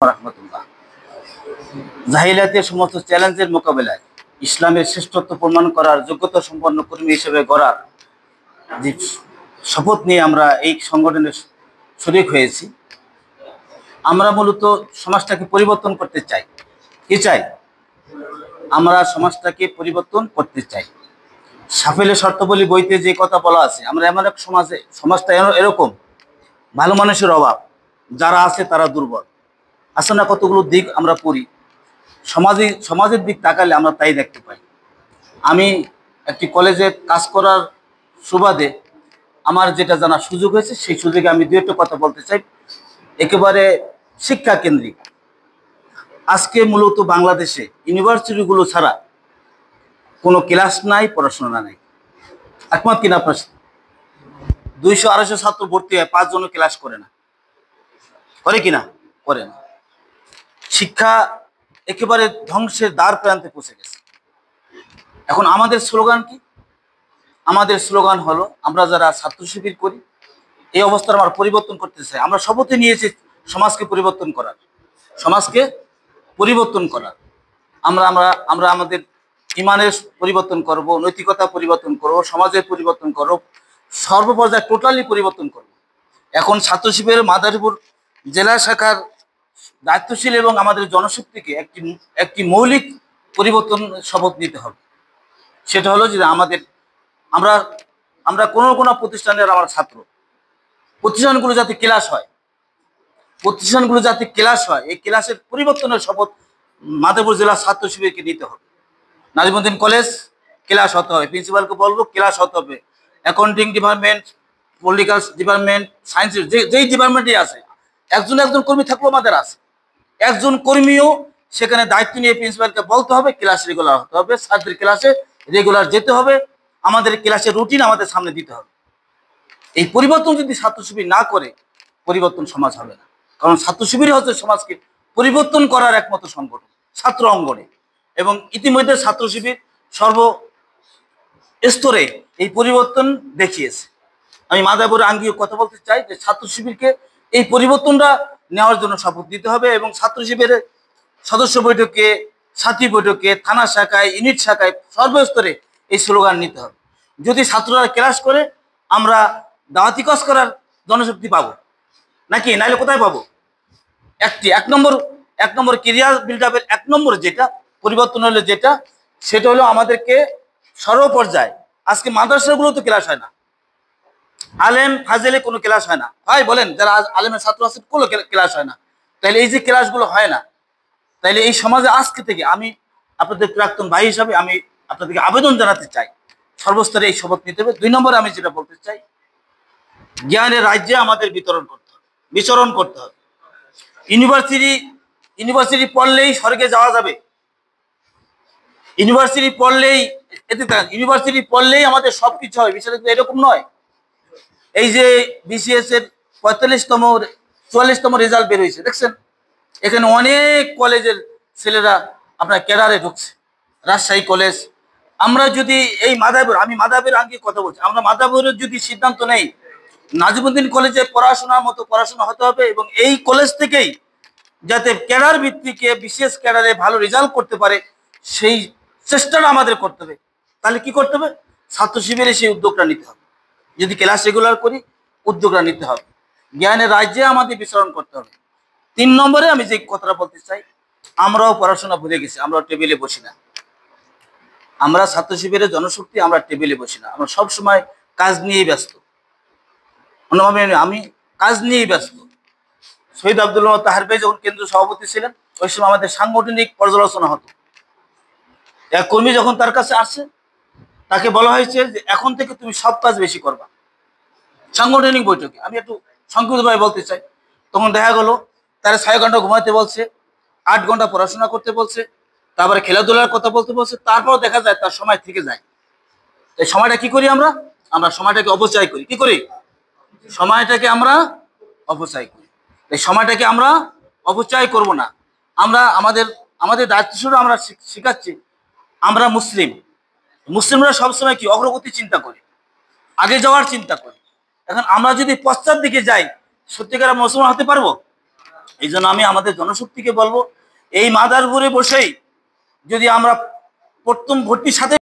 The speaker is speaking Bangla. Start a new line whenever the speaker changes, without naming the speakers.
রাহমাতুল্লাহ। জাহিলিয়াতের সমস্ত চ্যালেঞ্জের মোকাবেলায় ইসলামের শ্রেষ্ঠত্ব প্রমাণ করার যোগ্যতা সম্পন্ন কর্মী হিসেবে গড়ার যে শপথ নিয়ে আমরা এই সংগঠনের শরীক হয়েছি। আমরা মূলত সমাজটাকে পরিবর্তন করতে চাই। কি চাই? আমরা সমাজটাকে পরিবর্তন করতে চাই। সাফল্যের শর্তাবলী বইতে যে কথা বলা আছে, আমরা এমন এক সমাজটা এরকম ভালো মানুষের অভাব, যারা আছে তারা দুর্বল। আসলে না, কতগুলো দিক আমরা পড়ি, সমাজের দিক তাকালে আমরা তাই দেখতে পাই। আমি একটি কলেজে কাজ করার সুবাদে আমার যেটা জানার সুযোগ হয়েছে, সেই সুযোগে আমি দু একটা কথা বলতে চাই, একেবারে শিক্ষা কেন্দ্রিক। আজকে মূলত বাংলাদেশে ইউনিভার্সিটিগুলো ছাড়া কোনো ক্লাস নাই, পড়াশোনা নাই। একমত কিনা আপনার? 200-250 ছাত্র ভর্তি হয়, 5 জনও ক্লাস করে না। করে কিনা? করে না। শিক্ষা একেবারে ধ্বংসের দ্বার প্রান্তে পৌঁছে গেছে। এখন আমাদের স্লোগান কি? আমাদের স্লোগান হলো, আমরা যারা ছাত্র শিবির করি, এই অবস্থার আমরা পরিবর্তন করতে চাই। আমরা শপথে নিয়েছি সমাজকে পরিবর্তন করার, সমাজকে পরিবর্তন করার। আমরা আমরা আমরা আমাদের ইমানের পরিবর্তন করব, নৈতিকতা পরিবর্তন করব, সমাজের পরিবর্তন করব, সর্বপর্যায়ে টোটালি পরিবর্তন করব। এখন ছাত্র শিবিরের মাদারীপুর জেলা শাখার দায়িত্বশীল এবং আমাদের জনশক্তিকে একটি মৌলিক পরিবর্তন শপথ নিতে হবে। সেটা হলো যে আমরা আমরা কোনো প্রতিষ্ঠানের আমার ছাত্র, প্রতিষ্ঠানগুলো যাতে ক্লাস হয়, এই ক্লাসের পরিবর্তনের শপথ মাদারীপুর জেলা ছাত্র শিবিরকে নিতে হবে। নাজিমউদ্দিন কলেজ ক্লাস হতে হবে, প্রিন্সিপালকে বলবো ক্লাস হতে হবে। অ্যাকাউন্টিং ডিপার্টমেন্ট, পলিটিক্যাল ডিপার্টমেন্ট, সায়েন্সের যেই ডিপার্টমেন্টই আছে, একজন কর্মী থাকলেও আমাদের আছে। একজন কর্মীও সেখানে দায়িত্ব নিয়ে প্রিন্সিপালকে বলতে হবে ক্লাস রেগুলার হতে হবে, ছাত্রীর ক্লাসে রেগুলার যেতে হবে, আমাদের ক্লাসের রুটিন আমাদের সামনে দিতে হবে। এই পরিবর্তন যদি ছাত্র শিবির না করে, পরিবর্তন সমাজ হবে না। কারণ ছাত্র শিবিরই হচ্ছে সমাজকে পরিবর্তন করার একমাত্র সংগঠন ছাত্র অঙ্গনে। এবং ইতিমধ্যে ছাত্র শিবির সর্ব স্তরে এই পরিবর্তন দেখিয়েছে। আমি মাদারীপুরে আঙ্গিয়ে কথা বলতে চাই যে ছাত্র শিবিরকে এই পরিবর্তনটা নেওয়ার জন্য শপথ দিতে হবে এবং ছাত্র শিবিরের সদস্য বৈঠকে, ছাত্রী বৈঠকে, থানা শাখায়, ইউনিট শাখায়, সর্বস্তরে এই স্লোগান নিতে হবে। যদি ছাত্ররা ক্লাস করে, আমরা দাওয়াতি কাজ করার জনশক্তি পাবো, নাকি নাইলে কোথায় পাবো? এক নম্বর ক্যারিয়ার বিল্ড আপের 1 নম্বর যেটা পরিবর্তন হলো, সেটা হলো আমাদেরকে সর্বপর্যায়ে, আজকে মাদ্রাসাগুলো তো ক্লাস হয় না, আলেম ফাজেলে কোনো ক্লাস হয় না। ভাই বলেন, যারা আলেমের ছাত্র আছে কোনো ক্লাস হয় না। তাইলে এই যে ক্লাসগুলো হয় না, তাইলে এই সমাজে আজকে থেকে আমি আপনাদের প্রাক্তন ভাই হিসাবে আমি আপনাদেরকে আবেদন জানাতে চাই, সর্বস্তরে এই শপথ নিতে হবে। 2 নম্বরে আমি যেটা বলতে চাই, জ্ঞানের রাজ্যে আমাদের বিচরণ করতে হবে। ইউনিভার্সিটি পড়লেই স্বর্গে যাওয়া যাবে, ইউনিভার্সিটি পড়লেই আমাদের সবকিছু হয়, বিষয়টা এরকম নয়। এই যে বিসিএস এর 44তম রেজাল্ট বের হয়েছে, দেখছেন? এখানে অনেক কলেজের ছেলেরা আপনার ক্যাডারে ঢুকছে, রাজশাহী কলেজ। আমরা যদি এই আমি মাদারীপুর আগে কথা বলছি, আমরা মাদারীপুরের যদি সিদ্ধান্ত নেই নাজিমউদ্দিন কলেজে পড়াশোনার মতো পড়াশোনা হতে হবে এবং এই কলেজ থেকেই যাতে ক্যাডার ভিত্তিকে বিশেষ ক্যাডারে ভালো রেজাল্ট করতে পারে, সেই চেষ্টাটা আমাদের করতে হবে। তাহলে কি করতে হবে? ছাত্র শিবিরে সেই উদ্যোগটা নিতে হবে। যদি ক্লাস রেগুলার করি, উদ্যোগটা নিতে হবে। জ্ঞানের রাজ্যে আমাদের বিচরণ করতে হবে। 3 নম্বরে আমি যে কথাটা বলতে চাই, আমরাও পড়াশোনা ভুলে গেছি, আমরা টেবিলে বসি না। আমরা ছাত্র শিবিরের জনশক্তি, আমরা টেবিলে বসি না, আমরা সবসময় কাজ নিয়েই ব্যস্ত। অন্যভাবে আমি কাজ নিয়েই ব্যস্ত। শহীদ আব্দুল তাহের ভাই যখন কেন্দ্রীয় সভাপতি ছিলেন, ওই সময় আমাদের সাংগঠনিক পর্যালোচনা হতো। এক কর্মী যখন তার কাছে আসছে, তাকে বলা হয়েছে যে এখন থেকে তুমি সব কাজ বেশি করবা। সাংগঠনিক বৈঠকে আমি একটু সংক্ষিপ্তভাবে বলতে চাই, তখন দেখা গেল তারা 6 ঘন্টা ঘুমাতে বলছে, 8 ঘন্টা পড়াশোনা করতে বলছে, তারপরে খেলাধুলার কথা বলতে বলছে, তারপর দেখা যায় তার সময় থেকে যায়। এই সময়টা কি করি আমরা সময়টাকে অপচয় করি। কি করি? সময়টাকে আমরা অপচয় করি। এই সময়টাকে আমরা অপচয় করব না। আমরা আমাদের দায়িত্ব শুরু আমরা শিখাচ্ছি, আমরা মুসলিমরা সবসময় কি অগ্রগতি চিন্তা করি, আগে যাওয়ার চিন্তা করি। এখন আমরা যদি পশ্চাৎ দিকে যাই, সত্যিকার মুসলমান হতে পারবো? এই জন্য আমি আমাদের জনশক্তিকে বলবো, এই মাদারপুরে বসেই যদি আমরা প্রথম ভোটটির সাথে